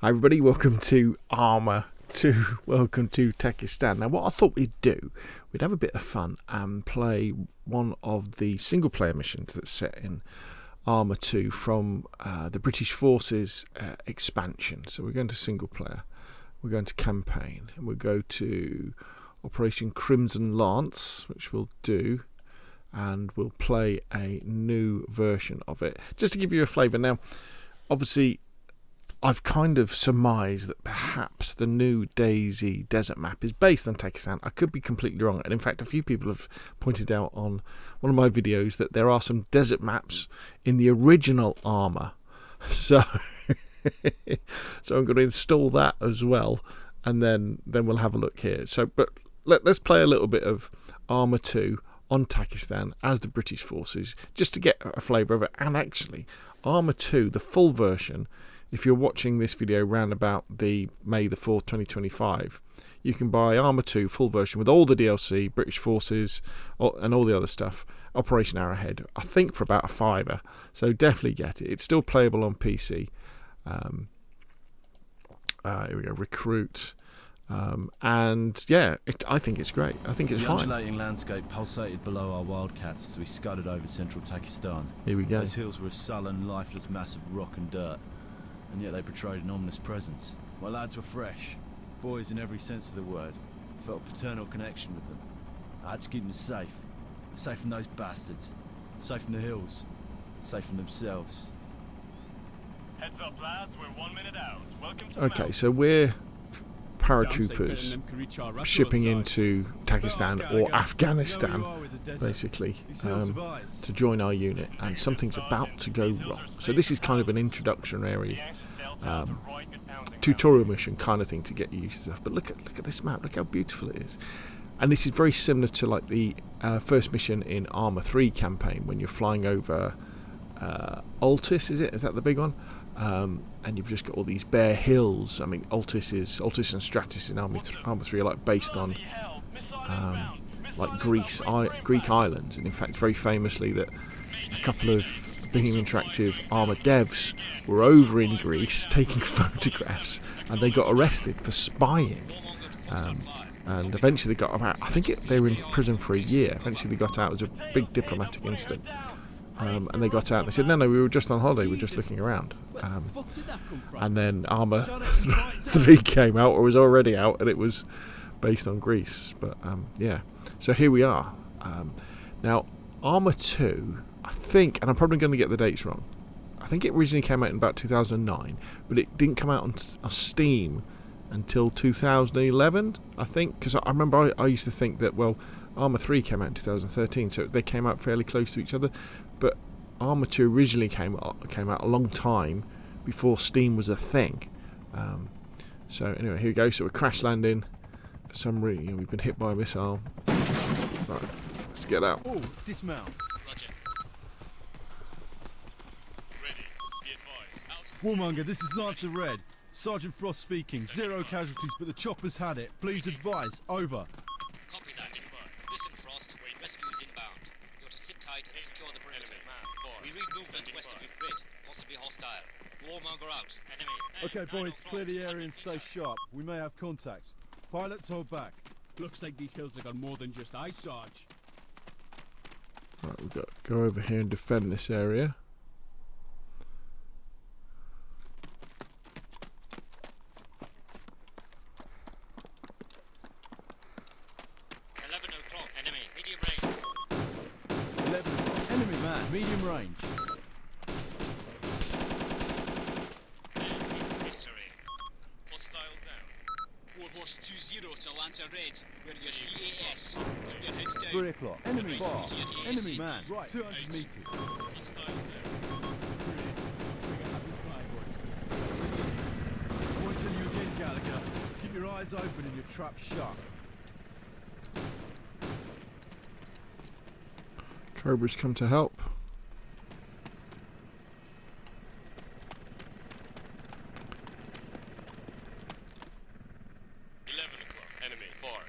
Hi everybody, welcome to Arma 2, welcome to Takistan. Now what I thought we'd do, we'd have a bit of fun and play one of the single player missions that's set in Arma 2 from the British Forces expansion. So we're going to single player, we're going to campaign, and we'll go to Operation Crimson Lance, which we'll do, and we'll play a new version of it. Just to give you a flavour now, obviously I've kind of surmised that perhaps the new DayZ desert map is based on Takistan. I could be completely wrong, and in fact a few people have pointed out on one of my videos that there are some desert maps in the original Arma. So I'm going to install that as well, and then we'll have a look here. So but let's play a little bit of Arma 2 on Takistan as the British Forces, just to get a flavour of it. And actually Arma 2, the full version, if you're watching this video round about the May the 4th 2025, you can buy Arma 2 full version with all the DLC, British Forces and all the other stuff, Operation Arrowhead, I think for about a £5, so definitely get it. It's still playable on PC. Here we go, recruit, and yeah, I think it's great. I think it's fine. The undulating landscape pulsated below our wildcats as we scudded over central Takistan. Here we go. Those hills were a sullen, lifeless mass of rock and dirt, and yet they portrayed an ominous presence. My lads were fresh, boys in every sense of the word. I felt a paternal connection with them. I had to keep them safe. Safe from those bastards. Safe from the hills. Safe from themselves. Heads up, lads, we're 1 minute out. Welcome to Okay, so we're paratroopers shipping into Takistan or Afghanistan, basically, to join our unit, and something's about to go wrong. So this is kind of an introductory tutorial mission kind of thing to get you used to stuff. But look at this map, look how beautiful it is. And this is very similar to like the first mission in Arma 3 campaign, when you're flying over Altis, is that the big one? And you've just got all these bare hills. I mean, Altis and Stratus in Arma 3 are like based on like Greek islands, and in fact very famously that a couple of Beam Interactive Arma devs were over in Greece taking photographs, and they got arrested for spying, and eventually they got out. I think they were in prison for a year. Eventually they got out. It was a big diplomatic incident. And they got out and they said, no, we were just on holiday, we were just looking around. And then Arma 3 came out, or was already out, and it was based on Greece. But yeah, so here we are. Now, Arma 2, I think, and I'm probably going to get the dates wrong, I think it originally came out in about 2009, but it didn't come out on Steam until 2011, I think, because I remember I used to think that, well, Arma 3 came out in 2013, so they came out fairly close to each other. But Arma 2 originally came out a long time before Steam was a thing. So anyway, here we go. So we're crash landing. For some reason, we've been hit by a missile. Right, let's get out. Oh, dismount. Roger. Ready. Be advised. Out. Warmonger, this is Lancer Red. Sergeant Frost speaking. 0 casualties, but the chopper's had it. Please advise. Over. Copy that. Listen, Frost. Rescue's inbound. You're to sit tight and secure the perimeter. We read movement west of your grid, possibly hostile. Warmonger out. Enemy. Okay, boys, clear the area and stay sharp. We may have contact. Pilots, hold back. Looks like these hills have got more than just ice, Sarge. Right, we've got to go over here and defend this area. Medium range. History. Hostile down. Warhorse 2-0 to Lancer Red. We're your CAS. Keep your heads down. 3 o'clock. Enemy bar. Here, Enemy ASAP. man. Right. 200 Out. meters. Hostile down. I want to tell you again, Gallagher. Keep your eyes open and your trap shut. Cobra's come to help. Enemy far.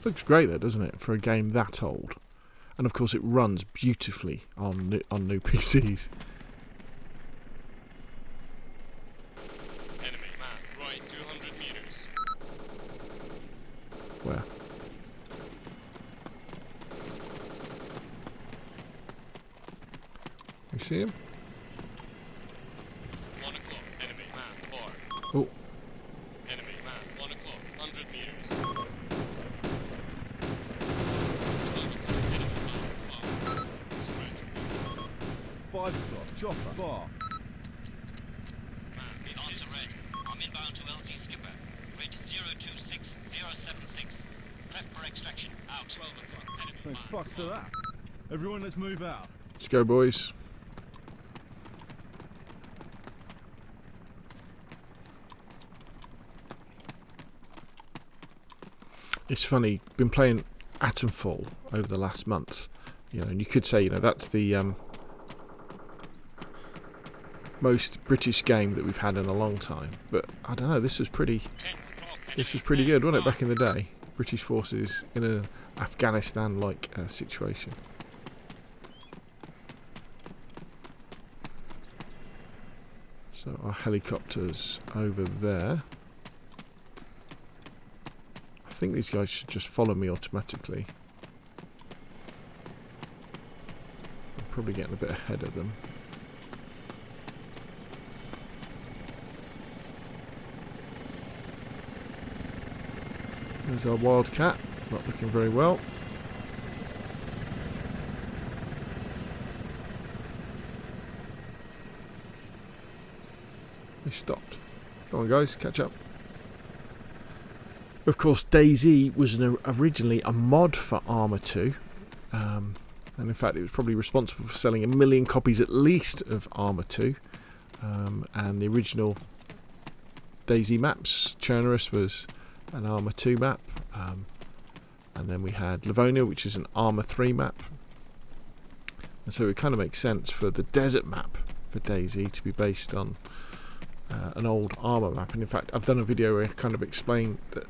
Looks great though, doesn't it, for a game that old? And of course it runs beautifully on new PCs. Enemy man, right 200 meters. Where? You see him? 1 o'clock, enemy man, far. Oh, Enemy man, 1 o'clock, 100 meters. 12 o'clock, enemy man, far. Scratch. 5 o'clock, chopper, far. Man, it's On his to red. I'm inbound to LZ skipper. Grid 026076. Prep for extraction. Out. 12 o'clock, enemy Thank man. fuck for that. Everyone, let's move out. let's go, boys. It's funny, been playing Atomfall over the last month, you know, and you could say, you know, that's the most British game that we've had in a long time. But I don't know, this was pretty 10 o'clock, this was enemy pretty man, good, wasn't it, far. back in the day? British forces in an Afghanistan-like situation. So our helicopter's over there. I think these guys should just follow me automatically. I'm probably getting a bit ahead of them. There's our Wildcat, not looking very well. They stopped. Come on guys, catch up. Of course, DayZ was originally a mod for Arma 2. And in fact it was probably responsible for selling 1 million copies at least of Arma 2. And the original DayZ maps, Chernarus was an Arma 2 map. And then we had Livonia, which is an Arma 3 map. And so it kind of makes sense for the desert map for DayZ to be based on an old Arma map. And in fact, I've done a video where I kind of explained that.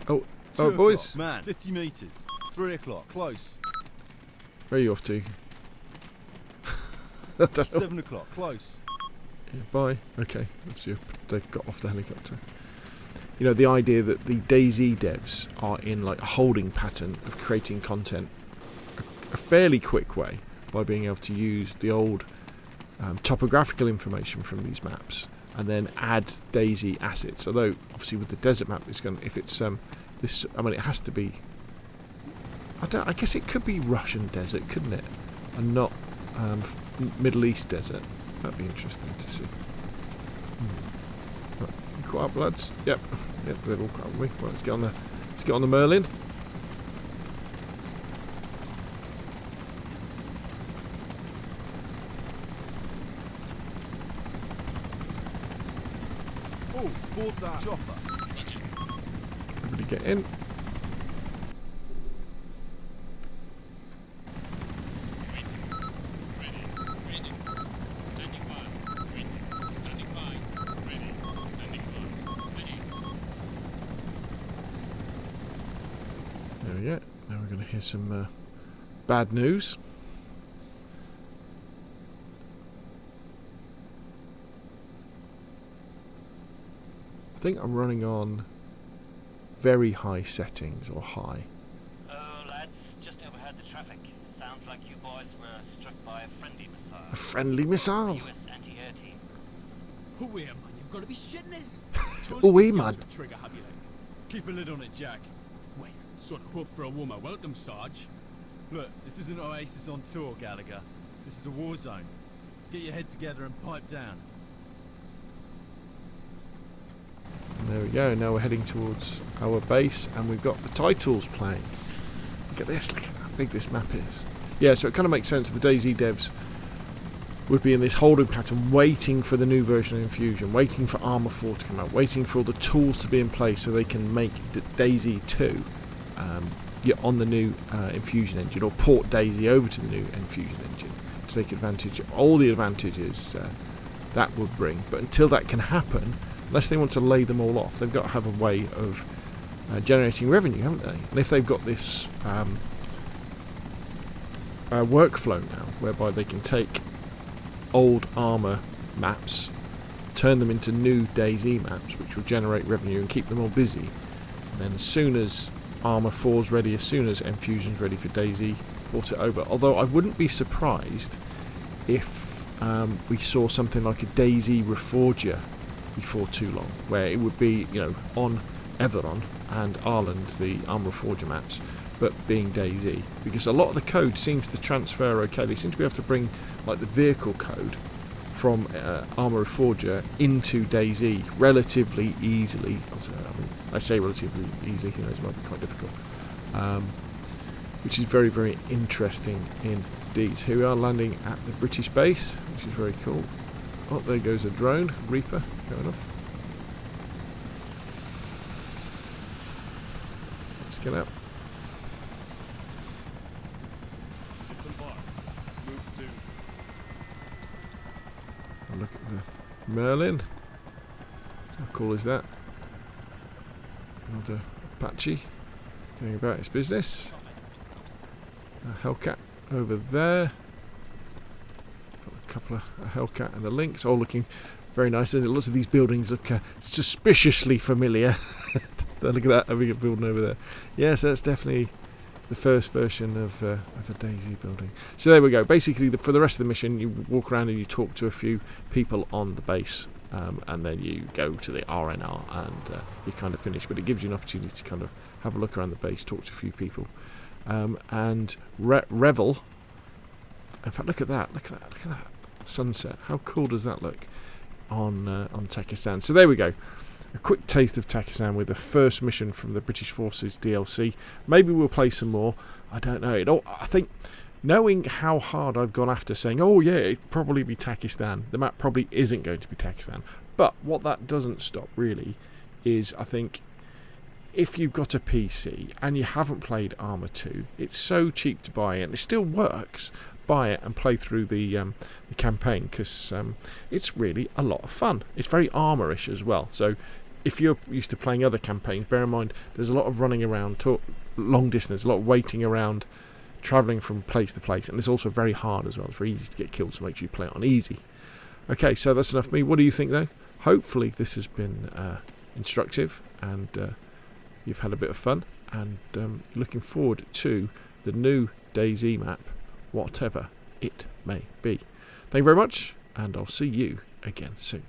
Oh, 2 boys, o'clock, man, 50 meters. 3 o'clock, close. where are you off to? I don't know. 7 o'clock, close. Yeah, bye. Okay, obviously they've got off the helicopter. You know, the idea that the DayZ devs are in like a holding pattern of creating content a fairly quick way by being able to use the old topographical information from these maps and then add DayZ assets. Although obviously with the desert map, it's going, if it's this, I mean, it has to be. I guess it could be Russian desert, couldn't it, and not Middle East desert. That'd be interesting to see. Right, you caught up, lads? Yep, they're all caught up with me. Right, let's get on the Merlin. Oh, board that chopper. Roger. Everybody get in. Waiting. Ready. Ready. Standing by. Waiting. Standing by. Ready. Standing by. Ready. There we go. Now we're going to hear some bad news. I think I'm running on very high settings or high. Oh, lads, just overheard the traffic. Sounds like you boys were struck by a friendly missile. A friendly missile. US anti-air team. Oh, yeah, man, you've got to be shitting us. Oh, yeah, man. Trigger, have you? Keep a lid on it, Jack. Wait, sort of hope for a warmer welcome, Sarge. Look, this isn't Oasis on tour, Gallagher. This is a war zone. Get your head together and pipe down. And there we go. Now we're heading towards our base, and we've got the titles playing. Look at this. Look at how big this map is. Yeah, so it kind of makes sense. The DayZ devs would be in this holding pattern, waiting for the new version of Infusion, waiting for Arma 4 to come out, waiting for all the tools to be in place so they can make DayZ 2 on the new Infusion engine, or port DayZ over to the new Infusion engine to take advantage of all the advantages that would bring. But until that can happen, unless they want to lay them all off, they've got to have a way of generating revenue, haven't they? And if they've got this workflow now, whereby they can take old Arma maps, turn them into new DayZ maps, which will generate revenue and keep them all busy. And then as soon as Arma 4's ready, as soon as M-Fusion's ready for DayZ, port it over. Although I wouldn't be surprised if we saw something like a DayZ Reforger before too long, where it would be, you know, on Everon and Ireland, the Arma Reforger maps, but being DayZ, because a lot of the code seems to transfer okay. They seem to be able to bring like the vehicle code from Arma Reforger into DayZ relatively easily. I mean, I say relatively easy, you know, it might be quite difficult, which is very, very interesting indeed. Here we are landing at the British base, which is very cool. Oh, there goes a drone, Reaper, going off. Let's get out. Disembark. Move to. And look at the Merlin. How cool is that? Another Apache going about its business. A Hellcat over there. Got a couple of Hellcat and the Lynx, all looking very nice. And lots of these buildings look suspiciously familiar. Look at that, having a building over there. Yes, that's definitely the first version of a DayZ building. So there we go. Basically, for the rest of the mission, you walk around and you talk to a few people on the base, and then you go to the RNR and you kind of finish. But it gives you an opportunity to kind of have a look around the base, talk to a few people, and revel. In fact, look at that! Look at that! Look at that sunset! How cool does that look on Takistan? So there we go. A quick taste of Takistan with the first mission from the Bristish Forces DLC. Maybe we'll play some more. I don't know. I think, knowing how hard I've gone after saying, oh yeah, it'd probably be Takistan, the map probably isn't going to be Takistan. But what that doesn't stop really is, I think, if you've got a PC and you haven't played Arma 2, it's so cheap to buy it, and it still works. Buy it and play through the campaign, because it's really a lot of fun. It's very Arma-ish as well. So if you're used to playing other campaigns, bear in mind there's a lot of running around, long distance, a lot of waiting around, travelling from place to place, and it's also very hard as well. It's very easy to get killed, so make sure you play it on easy. Okay, so that's enough for me. What do you think though? Hopefully this has been instructive, and you've had a bit of fun, and looking forward to the new DayZ map, whatever it may be. Thank you very much, and I'll see you again soon.